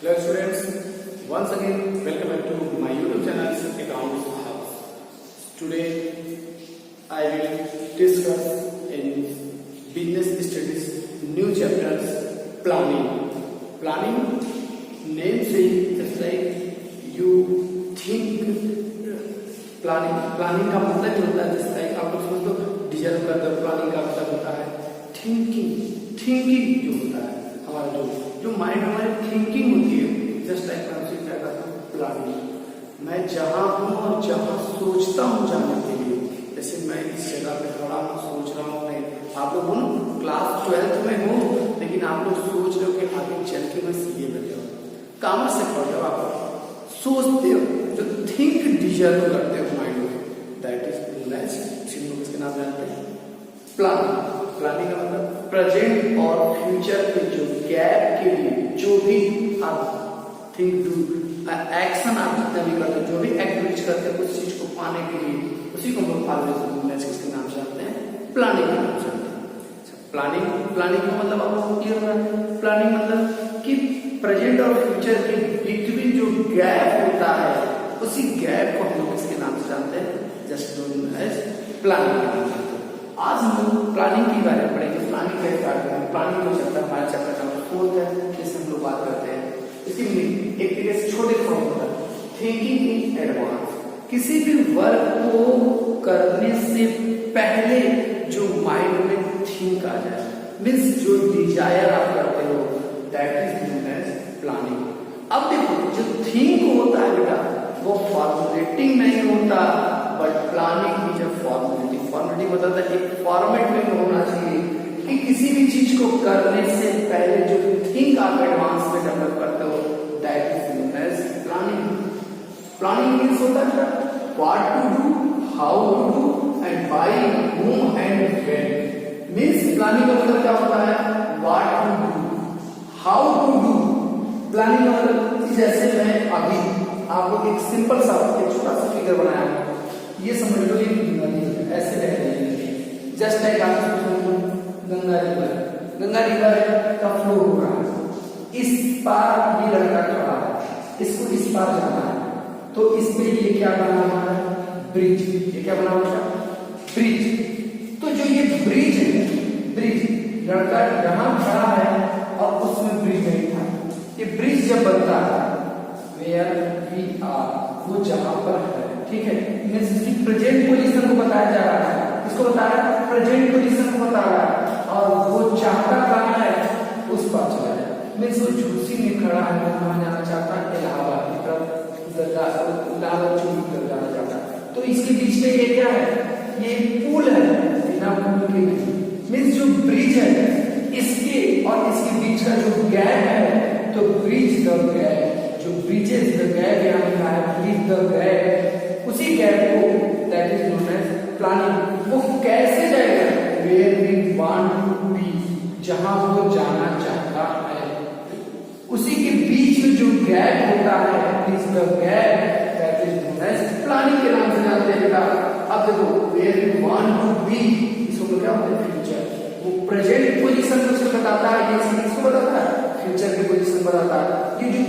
Hello students, once again welcome back to my YouTube channel Accounts House. Today I will discuss in business studies new chapters planning. Planning name से just like you think planning का मतलब जो होता है जैसे like आप लोग समझ लो डिजाइन करते हो planning का मतलब होता है थिंकिंग जो होता है हमारा जो माइंड हमारी थिंकिंग होती है जस्ट लाइक मैं उसे क्या करता हूँ प्लानिंग। मैं जहाँ हूँ और जहाँ सोचता हूँ जाने के लिए, जैसे मैं इस जगह पे खड़ा हूँ सोच रहा हूँ, नहीं आप लोग बोलो क्लास 12th में हो लेकिन आप लोग सोच रहे हो कि आगे चल के मैं सीए बन जाऊँ, कॉमर्स से पढ़ जाओ, आप सोचते हो जो थिंक डिजर्व करते हो माइंड में, दैट इज नोन एज इसके नाम जानते हैं प्लानिंग। प्लानिंग का मतलब प्रेजेंट और फ्यूचर के जो गैप के लिए जो भी आप थिंक डू एक्शन आप जितना भी करते हो, जो भी एक्टिविटीज करते हो उस चीज को पाने के लिए, उसी को हम ऑलवेज किसके नाम से जानते हैं प्लानिंग के नाम से जानते हैं। प्लानिंग का मतलब आपको क्लियर हो रहा है। प्लानिंग मतलब कि प्रेजेंट और फ्यूचर के बिटवीन जो गैप होता है उसी गैप को हम लोग किसके नाम से जानते हैं, जस्ट नोन एज प्लानिंग के नाम से। आज हम लोग प्लानिंग के बारे में पढ़ेंगे। प्लानिंग कैसे स्टार्ट करें, प्लानिंग जो चैप्टर हमारे चैप्टर नंबर 4 है जिससे हम लोग बात करते हैं। इसके में एक तरीके से छोटे फॉर्म होता है थिंकिंग इन एडवांस। किसी भी वर्क को करने से पहले जो माइंड में थिंक आ जाए, मीन्स जो डिजायर आप करते हो, that is known as planning. अब देखो जो थिंक होता है बेटा वो फॉर्मुलेटिंग नहीं होता, but planning is a formulating. Formulating बताता है एक फॉर्मेट में होना चाहिए कि किसी भी चीज को करने से पहले जो थिंक आप एडवांस में डेवलप करते हो, that is known as planning. Planning means होता है what to do, how to do and by whom and when. Means planning का मतलब क्या होता है what to do, how to do. Planning का मतलब जैसे मैं अभी आप लोग एक सिंपल सा एक छोटा सा फिगर बनाया, ये समझ लो ये नदी है, ऐसे बह रही है, जस्ट लाइक आप गंगा रिवर का फ्लो हो रहा है, इस पार ये लड़का खड़ा है, इसको इस पार जाना है, तो इस पे ये क्या बना हुआ है ब्रिज, ये क्या बना हुआ है ब्रिज। तो जो ये ब्रिज है, ब्रिज लड़का यहाँ खड़ा है और उसमें ब्रिज नहीं था, ये ब्रिज जब बनता है वेयर वी आर, वो जहां पर है, ठीक है, मींस इसकी प्रेजेंट पोजीशन को बताया जा रहा है, इसको बता रहा है प्रेजेंट पोजीशन को बता रहा है, और वो चाहता कहाँ है उस पर चला जाए। मींस वो झूसी में खड़ा है, वो कहाँ जाना चाहता है इलाहाबाद की तरफ, इलाहाबाद चूड़ी की तरफ जाना चाहता है। तो इसके बीच में ये क्या है, ये पुल है, बिना पुल के नहीं, मींस जो ब्रिज है इसके और इसके बीच का जो गैप है, तो ब्रिज द गैप, जो ब्रिजेस द गैप यहाँ लिखा है ब्रिज द गैप, उसी गैप को that is known as planning. वो कैसे जाएगा where we want to be, जहां वो जाना चाहता है, उसी के बीच में जो गैप होता है is the gap, that is known as planning के नाम से जानते हैं बेटा। अब देखो where we want to be, इसको क्या होता है फ्यूचर, वो प्रेजेंट पोजीशन को बताता है, ये इसको बताता है फ्यूचर की पोजीशन बताता है। ये जो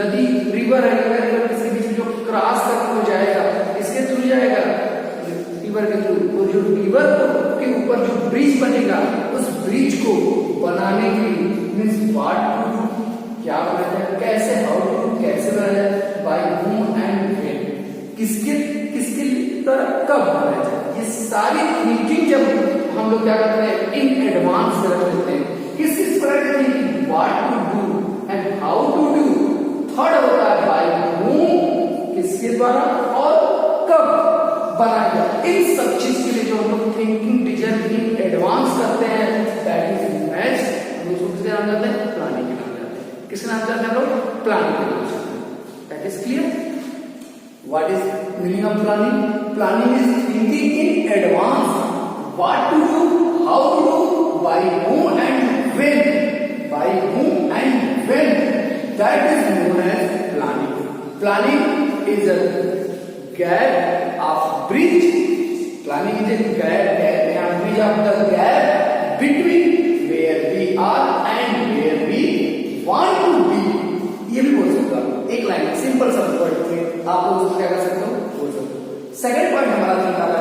नदी रिवर है, रिवर इसके बीच में जो क्रॉस करके हो जाएगा, इसके थ्रू जाएगा रिवर के थ्रू, तो जो रिवर के ऊपर जो ब्रिज बनेगा उस ब्रिज को बनाने के लिए मींस व्हाट टू डू, क्या बनाया जाए, कैसे, हाउ टू डू, कैसे बनाया जाए, बाय whom एंड व्हेन, किसके द्वारा कब बनाया जाए। ये सारी थिंकिंग जब हम लोग क्या करते हैं इन एडवांस रख देते हैं, किस तरह की thinking, what to do and how to do. Third होता है बाय whom, किसके द्वारा और कब बनाया जाए। इन सब चीज के लिए जो हम लोग थिंकिंग डिजाइन इन एडवांस करते हैं, दैट इज नोन एज, हम लोग किसके नाम जानते हैं प्लानिंग के नाम जानते हैं। किसके नाम जानते हैं हम लोग प्लानिंग के नाम जानते हैं। That is clear. What is meaning of planning? Planning is thinking in advance, what to do, how to do, by whom and when, by whom and when, that is known as planning. Planning is a gap of bridge. Planning is a bridge of the gap between where we are and where we want to be. ये भी बोल सकते हो, एक line simple सा word में आप लोग उसको क्या कर सकते हो, बोल सकते हो। सेकंड पॉइंट हमारा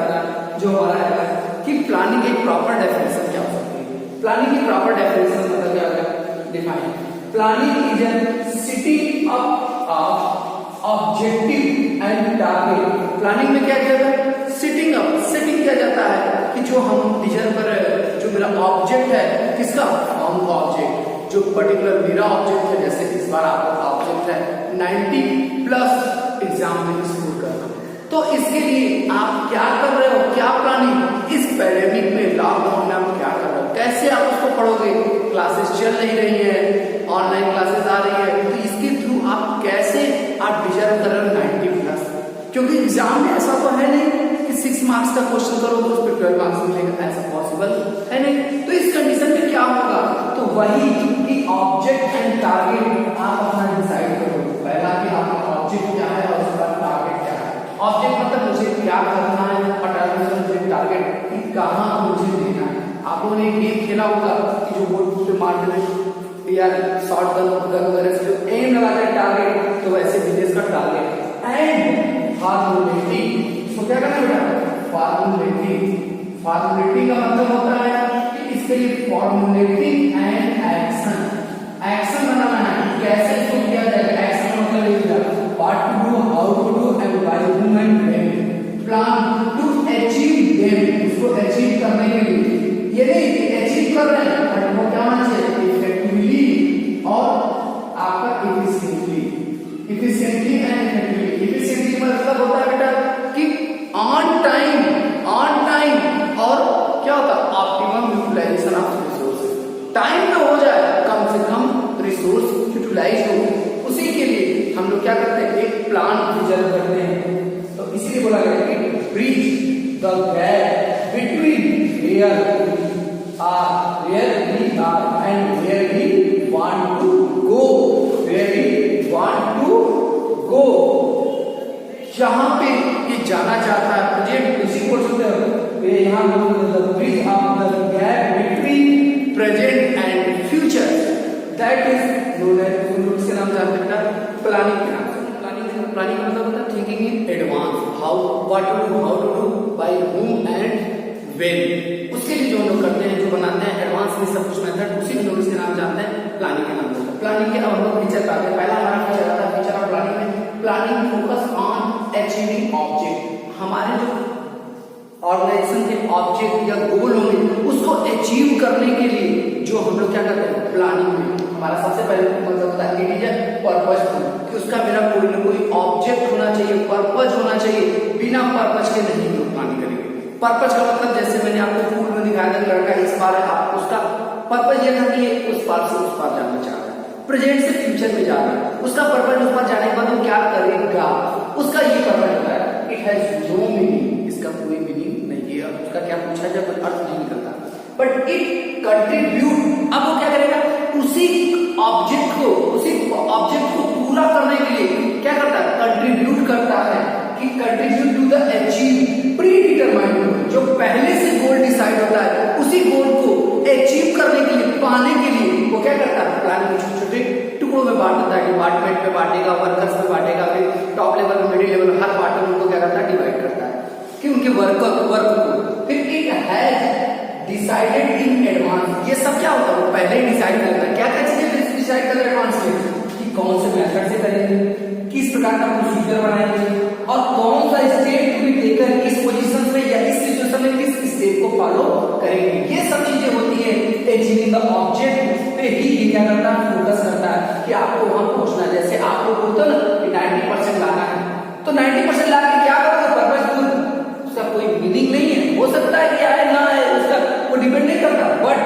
था जो हमारा है कि प्लानिंग एक प्रॉपर डेफिनेशन क्या हो सकती है। प्लानिंग की प्रॉपर डेफिनेशन मतलब क्या है, define planning is an sitting up of objective and target. Planning में क्या किया जाता है, सिटिंग अप, सेटिंग किया जाता है कि जो हम विजन पर जो मेरा ऑब्जेक्ट है, किसका, फॉर्म का ऑब्जेक्ट, जो पर्टिकुलर मेरा ऑब्जेक्ट है, जैसे इस बार आपका ऑब्जेक्ट है 90+ एग्जाम में स्कोर करना, तो इसके लिए आप क्या कर रहे हो, क्या प्लानिंग, इस पैंडेमिक में लॉकडाउन में आप क्या कर रहे हो, कैसे आप उसको पढ़ोगे, क्लासेस चल नहीं रही है, ऑनलाइन क्लासेस आ रही है, तो इसके थ्रू आप कैसे आप डिजर्व कर रहे हो 90+, क्योंकि एग्जाम में ऐसा तो है नहीं कि 6 मार्क्स का क्वेश्चन करोगे उस पर 12 मार्क्स मिलेगा, ऐसा पॉसिबल है नहीं। तो इस कंडीशन में क्या होगा, तो वही कि ऑब्जेक्ट एंड टारगेट आप अपना डिसाइड करो, पहला कि आपका ऑब्जेक्ट क्या है और उसका टारगेट क्या है। ऑब्जेक्ट मतलब मुझे क्या करना है और टारगेट कि कहाँ मुझे देना है। आप लोगों ने एक गेम खेला होगा कि जो बोर्ड पे मारते हैं या शॉर्ट गन वगैरह से जो एम लगाता है टारगेट, तो वैसे बिजनेस का टारगेट एंड फॉर्मुलेटिंग, तो क्या करना बेटा, फॉर्मुलेटिंग का मतलब होता है कि इसके लिए फॉर्मुलेटिंग एंड एक्शन बनाना है, कैसे इसको किया जाएगा। एक्शन मतलब ये what to do, how to do and why do and when, plan to achieve them, उसको अचीव करने के लिए ये नहीं अचीव कर रहे हैं बट वो क्या होना चाहिए, इफेक्टिवली और आपका एफिशिएंटली एंड इफेक्टिवली। एफिशिएंटली मतलब होता है बेटा कि ऑन टाइम और क्या होता है, optimum utilisation of resource, time पे हो जाए, कम से कम रिसोर्स यूटिलाइज हो, उसी के लिए हम लोग क्या करते हैं, एक प्लान डिजाइन करते हैं। तो इसीलिए बोला गया कि bridge the gap between where we are and where we want to go, जहां पे ये जाना चाहता है प्रेजेंट, इसी को बोलते हैं ये यहाँ bridge of the gap between present and future, that is known as, इसके नाम जानते हैं प्लानिंग के नाम से। प्लानिंग मतलब होता है thinking in advance, how to do by whom and when, उसके लिए जो हम लोग करते हैं, जो बनाते हैं एडवांस में सब कुछ मेथड, उसी को लोग इसके नाम जानते हैं प्लानिंग के नाम से। प्लानिंग के अब हम लोग फीचर पाते हैं, पहला हमारा फीचर आता है फीचर ऑफ प्लानिंग में, planning focus on achieving object, हमारे जो ऑर्गेनाइजेशन के ऑब्जेक्ट या गोल होंगे उसको अचीव करने के लिए जो हम लोग क्या करते हैं प्लानिंग में, हमारा सबसे पहले मतलब होता है इट इज पर्पसफुल, कि उसका मेरा कोई ना कोई ऑब्जेक्ट होना चाहिए, पर्पज होना चाहिए, बिना पर्पज के नहीं लोग प्लानिंग करेंगे। पर्पज का मतलब जैसे मैंने आपको फूल में दिखाया था, लड़का इस बार है, आप उसका पर्पज ये था कि उस पार से उस पार जाना चाह रहा है, प्रेजेंट से फ्यूचर में जा रहा है, उसका पर्पज उस पार जाने के बाद वो क्या करेगा, उसका ये पर्पज होता है। इट हैज नो मीनिंग, इसका कोई मीनिंग नहीं है, उसका क्या पूछा जाए कोई अर्थ नहीं निकलता, बट इट कंट्रीब्यूट, अब वो क्या करेगा, उसी ऑब्जेक्ट को पूरा करने के लिए क्या करता है, कंट्रीब्यूट करता है, कि contribute to the achieve predetermined, जो पहले से गोल डिसाइड होता है उसी गोल को अचीव करने के लिए, पाने के लिए वो क्या करता है, प्लान को छोटे छोटे टुकड़ों में बांट देता है, डिपार्टमेंट में बांटेगा, वर्कर्स में बांटेगा, फिर टॉप लेवल मिडिल लेवल हर पार्ट में उनको क्या करता है, डिवाइड करता है कि उनके वर्क को, फिर it has decided in advance, ये सब क्या होता है, पहले ही डिसाइड करता है, क्या क्या चीजें डिसाइड कर एडवांस में, कि कौन से मेथड से करेंगे, किस प्रकार का प्रोसीजर बनाएंगे और कौन सा स्टेप टू बी टेकन, इस पोजीशन पे या इस सिचुएशन में किस स्टेप को फॉलो करेंगे, ये सब चीजें होती है अचीविंग द ऑब्जेक्ट पे ही ये क्या करता है, फोकस करता है कि आपको वहां पहुंचना है। जैसे आपको बोलते हो ना कि 90% लाना है, तो 90% ला के क्या करोगे, पर्पजफुल, उसका कोई मीनिंग नहीं है, हो सकता है कि आए ना आए उसका वो डिपेंड नहीं करता, बट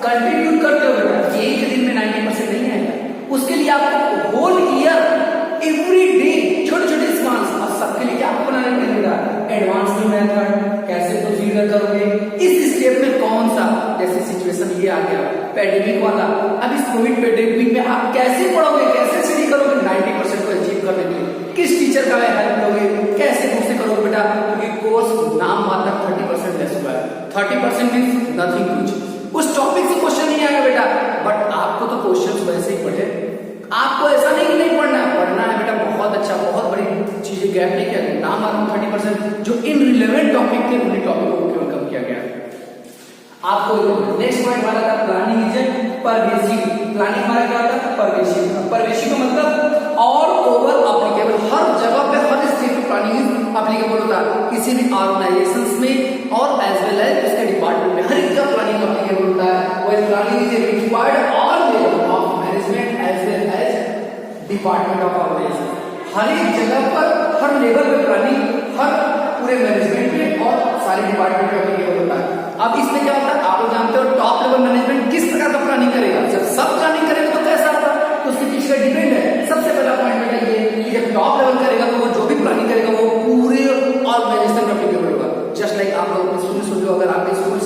कंट्रीब्यूट करते हो बेटा, एक दिन में 90% नहीं आएगा, उसके लिए आपको होल ईयर एवरी डे छोटे छोटे स्मार्ट्स और सबके लिए क्या बनाने पड़ेगा, एडवांस की मेथड, कैसे प्रोसीजर करोगे, इस स्टेप में कौन सा, जैसे सिचुएशन ये आ गया पैंडेमिक वाला, अब इस कोविड पैंडेमिक में आप कैसे पढ़ोगे, कैसे स्टडी करोगे 90% को अचीव करने के लिए, किस टीचर का हेल्प लोगे, कैसे बुक से करोगे बेटा, क्योंकि कोर्स नाम मात्र 30% लेस हुआ है, 30% मींस नथिंग कुछ, उस टॉपिक से क्वेश्चन नहीं आएगा बेटा, बट आपको तो क्वेश्चन वैसे ही पढ़े आपको ऐसा नहीं कि नहीं पढ़ना है बेटा, बहुत अच्छा, बहुत बड़ी चीजें गैप नहीं किया, नाम मालूम 30% जो इनरिलेवेंट टॉपिक थे उन्हीं टॉपिक को केवल कम किया गया। आपको नेक्स्ट पॉइंट हमारा था प्लानिंग इज परवेसिव। प्लानिंग हमारा क्या होता है? परवेसिव। परवेसिव का मतलब ऑल ओवर एप्लीकेबल, हर जगह पे हर स्टेट पे प्लानिंग एप्लीकेबल होता है, किसी भी ऑर्गेनाइजेशंस में और एज वेल एज उसके डिपार्टमेंट में, हर एक का प्लानिंग एप्लीकेबल होता है। वो planning is required all level of management as well as department of organisation. हर एक जगह पर हर लेवल पे प्लानिंग हर पूरे मैनेजमेंट में और सारे डिपार्टमेंट में एप्लीकेबल होता है। अब इसमें क्या होता है, आप लोग जानते हो टॉप लेवल मैनेजमेंट किस प्रकार का प्लानिंग करेगा। जब सब प्लानिंग करेगा तो कैसा होगा, तो उसके पीछे का डिपेंड है। सबसे पहला पॉइंट बेटा ये कि जब टॉप लेवल करेगा तो वो जो भी प्लानिंग करेगा वो पूरे ऑर्गेनाइजेशन में एप्लीकेबल होगा। जस्ट लाइक आप लोग स्कूल सुन लो, अगर आपके स्कूल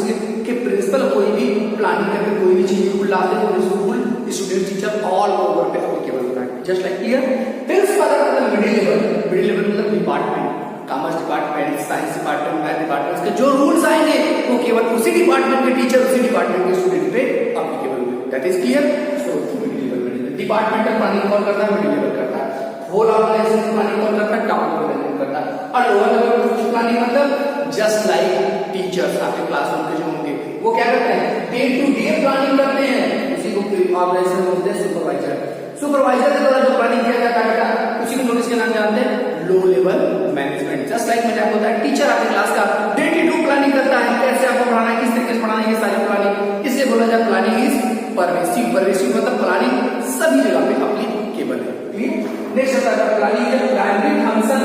के प्रिंसिपल कोई भी प्लानिंग करके कोई भी चीज को लाते हैं तो school student teacher all over पे एप्लीकेबल होता है। Just like clear. फिर उसके बाद मतलब मिडिल लेवल मतलब department, commerce department, science department, math department के जो रूल्स आएंगे वो केवल उसी डिपार्टमेंट के टीचर, उसी डिपार्टमेंट के स्टूडेंट पे एप्लीकेबल होंगे। That is clear. So middle level management departmental planning कौन करता है? मिडिल लेवल करता है। होल ऑर्गेनाइजेशन प्लानिंग कौन करता है? टॉप लेवल मैनेजमेंट करता है। और लोअर लेवल प्लानिंग मतलब जस्ट लाइक टीचर्स आपके क्लासरूम के जो होंगे वो क्या करते हैं? डे टू डे प्लानिंग करते हैं। उसी को ऑर्गेनाइजेशन बोलते हैं सुपरवाइजर। सुपरवाइजर के द्वारा जो प्लानिंग किया जाता है बेटा उसी को लोग इसके नाम जानते हैं low level management. Just like मैंने आपको बताया टीचर आपके क्लास का डे टू डे प्लानिंग करता है, कैसे आपको पढ़ाना है, किस तरीके से पढ़ाना है, ये सारी प्लानिंग, इससे बोला जाए प्लानिंग इज परवेसिव। परवेसिव मतलब प्लानिंग सभी जगह पे एप्लीकेबल है। क्लियर। नेक्स्ट होता है planning is primary function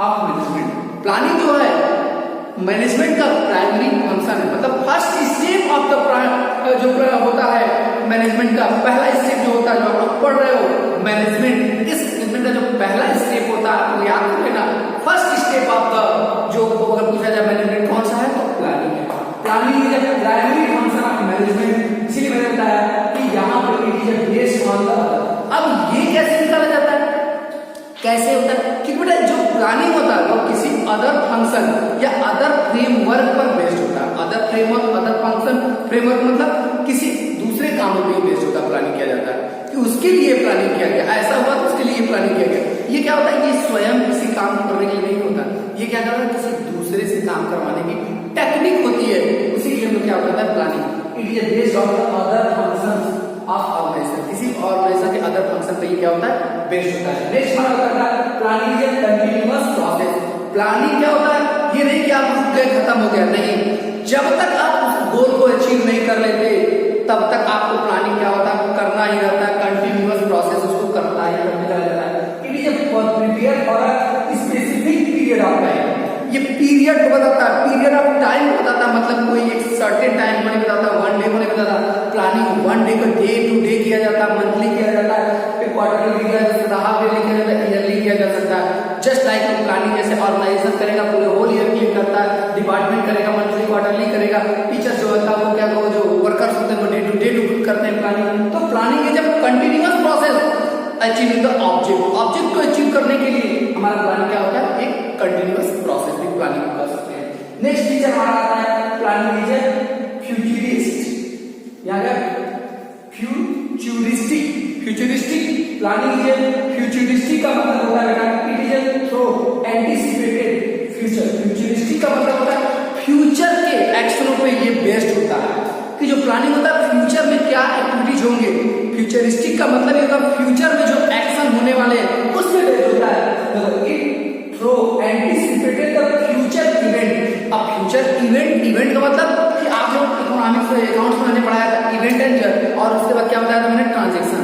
of management. Planning जो है मैनेजमेंट का प्राइमरी फंक्शन है, मतलब फर्स्ट स्टेप ऑफ द जो होता है मैनेजमेंट का पहला स्टेप जो होता है, जो आप पढ़ रहे हो मैनेजमेंट, इस मैनेजमेंट का जो पहला स्टेप होता है आपको याद रख लेना। फर्स्ट स्टेप ऑफ द जो अगर पूछा जाए मैनेजमेंट कौन सा है तो प्लानिंग है। Planning is the primary function of management. इसीलिए मैंने बताया कि यहाँ पर it is based on the. अब ये कैसे निकाला जाता है, कैसे होता है? क्योंकि बेटा जो प्लानिंग होता है वो किसी अदर फंक्शन या अदर फ्रेमवर्क पर बेस्ड होता है। Other framework, other function, framework मतलब किसी दूसरे कामों पे बेस्ड होता है, प्लानिंग किया जाता है कि उसके लिए प्लानिंग किया गया, ऐसा हुआ तो उसके लिए प्लानिंग किया गया। ये क्या होता है, ये स्वयं किसी काम को करने के लिए नहीं होता, ये क्या करता है किसी दूसरे से काम करवाने की टेक्निक होती है, उसी के लिए क्या होता है planning. It is based on the other functions of organisation. किसी ऑर्गेनाइजेशन के अदर फंक्शन पे ये क्या होता है बेस्ड होता है। नेक्स्ट हमारा होता है planning is continuous process. Planning क्या होता है, ये नहीं कि आप रुक गए खत्म हो गया, नहीं, जब तक आप उस गोल को अचीव नहीं कर लेते तब तक आपको प्लानिंग क्या होता है करना ही रहता है, कंटीन्यूअस प्रोसेस उसको करना ही रहता है। It is prepare for a specific period of time. ये पीरियड को बताता है, पीरियड ऑफ टाइम को बताता है, मतलब कोई एक सर्टेन टाइम को नहीं बताता, वन डे को नहीं बताता। प्लानिंग वन डे को डे टू डे किया जाता है, मंथली किया जाता है, फिर क्वार्टरली किया जा सकता है, हाफ ईयरली किया जाता है, ईयरली किया जा सकता है। जस्ट लाइक प्लानिंग जैसे ऑर्गेनाइजेशन करेगा पूरे होल ईयर के लिए करता है, डिपार्टमेंट करेगा मंथली क्वार्टरली करेगा, टीचर जो होता है वो क्या जो वर्कर्स होते हैं वो डे टू डे करते हैं प्लानिंग। तो planning is a continuous process achieving the object. Object को अचीव करने के लिए हमारा प्लानिंग क्या होता है, एक कंटिन्यूअस प्रोसेस भी प्लानिंग कर सकते हैं। नेक्स्ट फीचर हमारा आता है प्लानिंग इज फ्यूचरिस्ट। यहाँ futuristic. Futuristic planning is futuristic का मतलब होता है it is through anticipated future. Futuristic का मतलब होता है फ्यूचर के एक्शनों पे ये बेस्ड होता है कि जो प्लानिंग होता है फ्यूचर में क्या एक्टिविटीज होंगे। फ्यूचरिस्टिक का मतलब ये होगा फ्यूचर में जो एक्शन होने वाले हैं उस पे बेस्ड होता है। It through anticipated the future event. अब फ्यूचर इवेंट का मतलब कि आप लोग इकोनॉमिक्स में अकाउंट्स में मैंने पढ़ाया था इवेंट एंड और उसके बाद क्या बताया था मैंने transaction.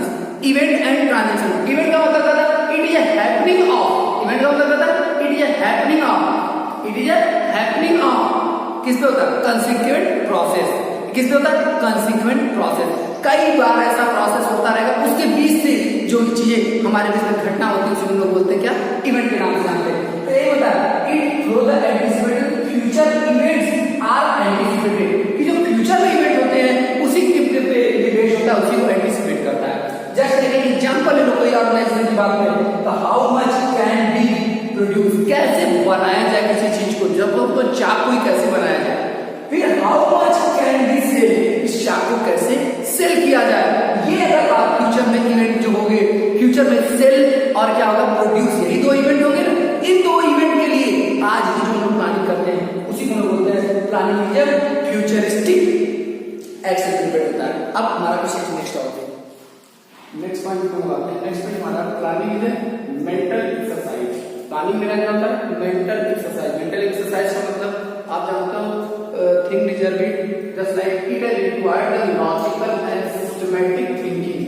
Event and transaction. Event का मतलब था it is a happening of. Event का मतलब था it is a happening of. It is a happening of किस पे होता है, कंसिक्वेंट प्रोसेस। किस पे होता है, कंसिक्वेंट प्रोसेस। कई बार ऐसा प्रोसेस होता रहेगा, उसके बीच से जो चीजें हमारे बीच में घटना होती है उसे लोग बोलते हैं क्या, इवेंट के नाम से जानते हैं। तो ये होता है it through the anticipated future events are anticipated. कि जो फ्यूचर में इवेंट होते हैं उसी के पे इवेंट होता है, उसी को एंटीसिपेट करता है। जस्ट एक एग्जांपल ले लो कोई ऑर्गेनाइजेशन की बात करें तो how much can B produce, कैसे बनाया जाए किसी चीज को, जब तो चाकू ही कैसे बनाया जाए, फिर how much can be sell, इस चाकू कैसे सेल किया जाए। ये अगर आप फ्यूचर में इवेंट जो होंगे फ्यूचर में सेल और क्या होगा, प्रोड्यूस, यही दो इवेंट होंगे ना। इन दो इवेंट के लिए आज की जो हम लोग प्लानिंग करते हैं उसी को हम बोलते हैं planning is futuristic action prepare होता है। अब हमारा क्वेश्चन नेक्स्ट होगा, नेक्स्ट पॉइंट को हम आते हैं। नेक्स्ट पॉइंट हमारा planning is mental exercise. Planning मेरा क्या होता है, मेंटल एक्सरसाइज। मेंटल एक्सरसाइज का मतलब आप जानते हो, think deserving just like it has required the logical and systematic thinking.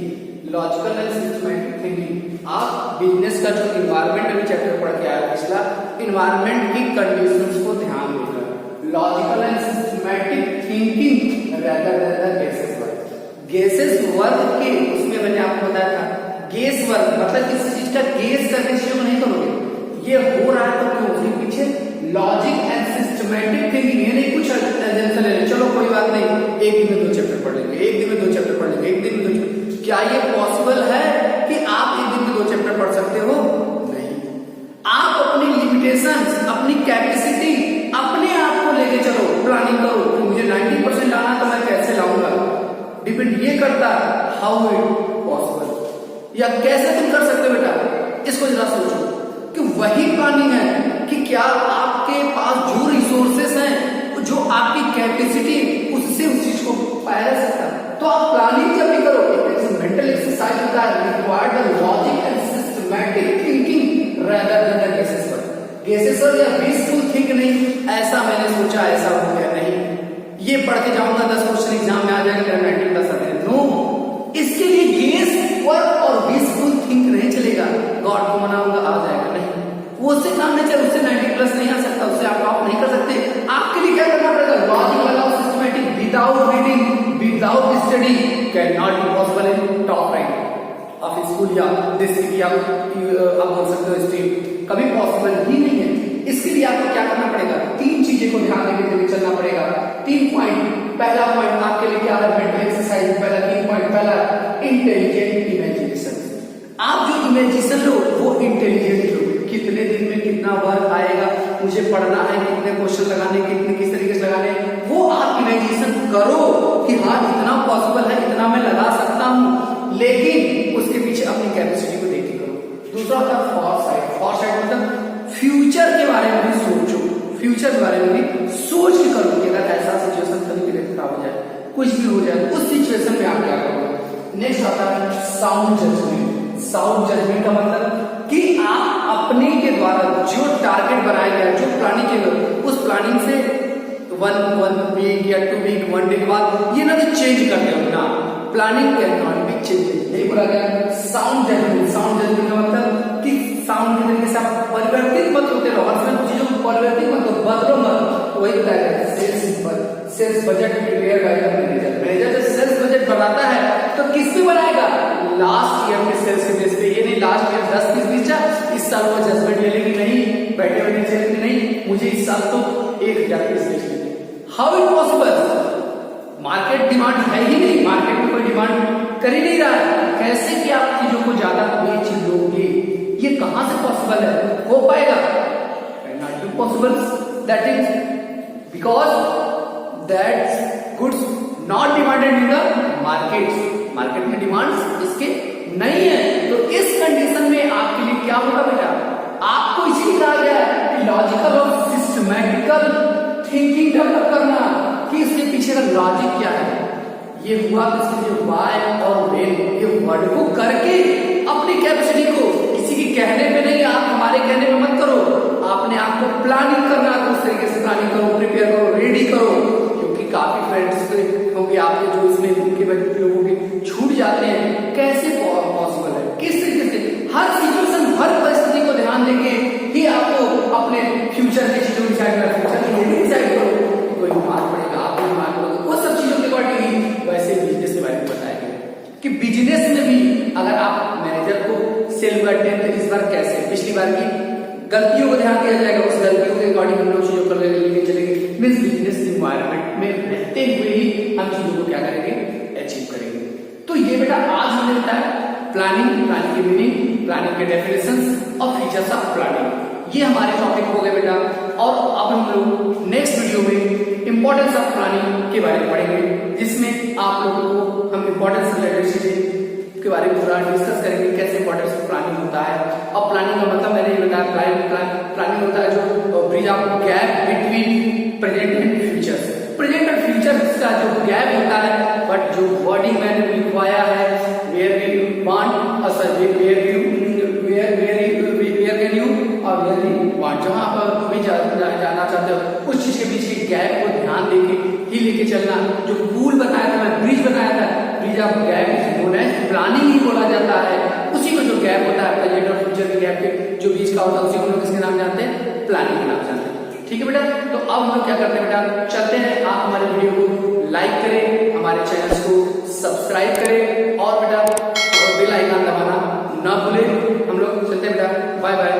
Logical and systematic thinking. आप बिजनेस का जो इन्वायरमेंट अभी चैप्टर पढ़ के आया पिछला, इन्वायरमेंट की कंडीशंस को ध्यान देकर logical and systematic thinking rather than gases work. Gases work के उसमें मैंने आपको बताया था, गैस वर्क मतलब किसी चीज का गैस करके चीजों को नहीं करोगे, ये हो रहा है तो क्यों, उसके पीछे लॉजिक एंड सिस्टमैटिक थिंकिंग। ये नहीं कुछ एजेंशन ले ले, चलो कोई बात नहीं, एक दिन में 2 चैप्टर पढ़ लेंगे, एक दिन में 2 चैप्टर पढ़ लेंगे, एक दिन में 2। क्या ये पॉसिबल है कि आप एक दिन में 2 चैप्टर पढ़ सकते हो? नहीं। आप अपनी लिमिटेशंस, अपनी कैपेसिटी, अपने आप को लेके चलो, प्लानिंग करो कि मुझे 90% आना तो मैं कैसे लाऊंगा। डिपेंड ये करता है हाउ इट पॉसिबल, या कैसे तुम कर सकते हो बेटा, इसको जरा सोचो कि वही प्लानिंग है कि क्या आपके पास जो रिसोर्सेस हैं, जो आपकी कैपेसिटी, उससे उस चीज को पाया जा सकता है। तो आप प्लानिंग जब भी करो, मेंटल एक्सरसाइज होता है, required the logic and systematic thinking rather than the guesses work. Guesses या विशफुल थिंक नहीं, ऐसा मैंने सोचा ऐसा हो गया, नहीं ये पढ़ के जाऊंगा 10 क्वेश्चन एग्जाम में आ जाएगा मेरा 90+। नो, इसके लिए गेस वर्क और विशफुल थिंक नहीं चलेगा। गॉड को मनाऊंगा आ जाएगा, नहीं, वो उससे काम नहीं चल, उससे 90+ नहीं आ सकता, उससे आप ऑफ नहीं कर सकते। आपके लिए क्या करना पड़ेगा, लॉजिक लगाओ, systematic, without reading, without study can not be possible in top rank of school या डिस्ट्रिक्ट या आप बोल सकते हो स्ट्रीम, कभी पॉसिबल ही नहीं है। इसके लिए आपको क्या करना पड़ेगा, 3 चीजें को ध्यान देकर चलना पड़ेगा। 3 पॉइंट। पहला पॉइंट आपके लिए क्या है, मेंटल एक्सरसाइज। पहला 3 पॉइंट। पहला इंटेलिजेंट इमेजिनेशन। आप जो इमेजिनेशन लो वो इंटेलिजेंट लो, कितने दिन में कितना वर्क आएगा, मुझे पढ़ना है, कितने क्वेश्चन लगाने, कितने किस तरीके से लगाने, वो आप इमेजिनेशन करो कि हाँ इतना पॉसिबल है, इतना मैं लगा सकता हूं, लेकिन उसके पीछे अपनी कैपेसिटी को देख के करो। दूसरा होता है फॉरसाइट। फॉरसाइट मतलब फ्यूचर के बारे में भी सोचो, फ्यूचर के बारे में भी सोच के करो कि अगर ऐसा सिचुएशन कभी खराब हो जाए, कुछ भी हो जाए, उस सिचुएशन में आप क्या करोगे। नेक्स्ट आता है साउंड जजमेंट। साउंड जजमेंट का मतलब कि आप अपने के द्वारा जो टारगेट बनाया गया, जो प्लानिंग किया गया, उस प्लानिंग से 1 वीक या 2 वीक 1 डे के बाद ये ना तो चेंज कर दे ना, planning can not be change. यही बोला गया साउंड जजमेंट। साउंड जजमेंट का मतलब कि साउंड के तरीके से आप परिवर्तित मत होते रहो, हर समय चीजों को परिवर्तित मत हो, बदलो मत। वही बताया sales budget prepare by the manager. Manager जब सेल्स बजट बनाता है तो किस पे बनाएगा, लास्ट ईयर के सेल्स के बेस पे। ये नहीं लास्ट ईयर 10-20 बेचा, इस साल वो जजमेंट ले लेगी, नहीं बैठे बैठे चलेगी, नहीं मुझे इस साल तो 1000 पीस बेच लेंगे। How it possible, market demand है ही नहीं, मार्केट में कोई डिमांड कर ही नहीं रहा है, कैसे कि आप चीजों को ज्यादा बेच लोगे, ये कहां से पॉसिबल है, हो पाएगा, not be possible. That is because that goods not demanded in the market. Market में डिमांड इसके नहीं है, तो इस कंडीशन में आपके लिए क्या होगा बेटा, आपको इसीलिए कहा गया है कि लॉजिकल और सिस्टमैटिकल थिंकिंग डेवलप करना, कि इसके पीछे का लॉजिक क्या है। ये हुआ इसके लिए वाई और वेन, ये वर्ड को करके अपनी कैपेसिटी को, किसी के कहने पे नहीं, आप हमारे कहने पे मत करो, आपने आपको प्लानिंग करना, उस तरीके से प्लानिंग करो, प्रिपेयर करो, रेडी करो। क्योंकि काफी फ्रेंड्स होंगे आपके जो इसमें उनके लोगों के छूट जाते हैं, कैसे पॉसिबल है, किस तरीके से, हर सिचुएशन हर परिस्थिति को ध्यान देके ही आपको अपने फ्यूचर की चीजों डिसाइड करना, फ्यूचर ये डिसाइड करो कोई बीमार पड़ेगा, आप बीमार पड़ोगे, वो सब चीजों के अकॉर्डिंग ही वैसे बिजनेस के बारे में बताया गया कि बिजनेस में भी अगर आप मैनेजर को सेल करते हैं तो इस बार कैसे, पिछली बार की गलतियों को ध्यान दिया जाएगा, उस गलतियों के अकॉर्डिंग हम लोग चीजों को लेके चलेंगे। मींस बिजनेस इन्वायरमेंट में रहते हुए ही हम चीजों को क्या करेंगे, अचीव करेंगे। तो ये बेटा आज हमने बताया प्लानिंग, प्लानिंग की मीनिंग, प्लानिंग के डेफिनेशंस और फीचर्स ऑफ प्लानिंग, ये हमारे टॉपिक हो गए बेटा। और अब हम लोग नेक्स्ट वीडियो में इंपॉर्टेंस ऑफ प्लानिंग के बारे में पढ़ेंगे, जिसमें आप लोगों को हम इंपॉर्टेंस रिलेटेड चीजें के बारे में पूरा डिस्कस करेंगे, कैसे इंपॉर्टेंस ऑफ प्लानिंग होता है। और प्लानिंग का मतलब मैंने ये बताया, प्लानिंग होता है जो bridge of gap between present and future. Present और फ्यूचर का जो गैप होता है, बट जो वर्डिंग मैंने लिखवाया है, where we want where can you और वेयर यू वांट, जहां आप भी जाना चाहते हो उस चीज के बीच के गैप को ध्यान देके ही लेके चलना। जो पुल बताया था, मैं ब्रिज बताया था, bridge of gap is known as planning ही बोला जाता है। उसी को जो गैप होता है प्रेजेंट और फ्यूचर के गैप के जो बीच का होता है, उसी को लोग किसके नाम जानते हैं? प्लानिंग के नाम जानते हैं। ठीक है बेटा, तो अब हम लोग क्या करते हैं बेटा, चलते हैं। आप हमारे वीडियो को लाइक करें, हमारे चैनल को सब्सक्राइब करें और बेटा बेल आइकन दबाना ना भूलें। हम लोग चलते हैं बेटा, बाय बाय।